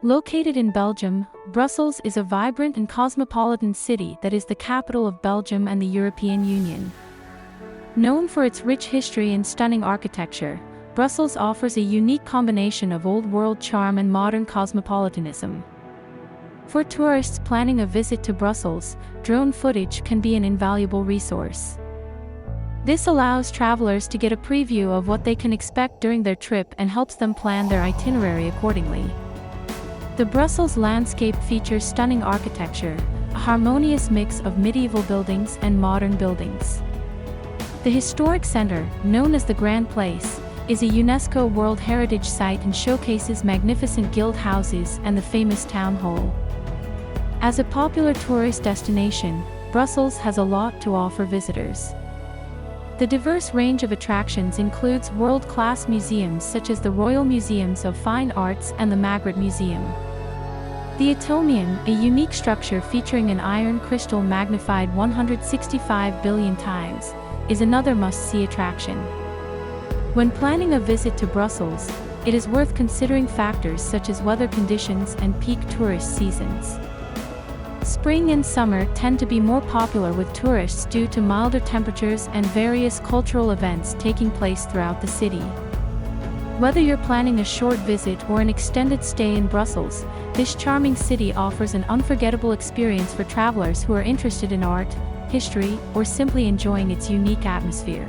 Located in Belgium, Brussels is a vibrant and cosmopolitan city that is the capital of Belgium and the European Union. Known for its rich history and stunning architecture, Brussels offers a unique combination of old-world charm and modern cosmopolitanism. For tourists planning a visit to Brussels, drone footage can be an invaluable resource. This allows travelers to get a preview of what they can expect during their trip and helps them plan their itinerary accordingly. The Brussels landscape features stunning architecture, a harmonious mix of medieval buildings and modern buildings. The historic center, known as the Grand Place, is a UNESCO World Heritage Site and showcases magnificent guild houses and the famous town hall. As a popular tourist destination, Brussels has a lot to offer visitors. The diverse range of attractions includes world-class museums such as the Royal Museums of Fine Arts and the Magritte Museum. The Atomium, a unique structure featuring an iron crystal magnified 165 billion times, is another must-see attraction. When planning a visit to Brussels, it is worth considering factors such as weather conditions and peak tourist seasons. Spring and summer tend to be more popular with tourists due to milder temperatures and various cultural events taking place throughout the city. Whether you're planning a short visit or an extended stay in Brussels, this charming city offers an unforgettable experience for travelers who are interested in art, history, or simply enjoying its unique atmosphere.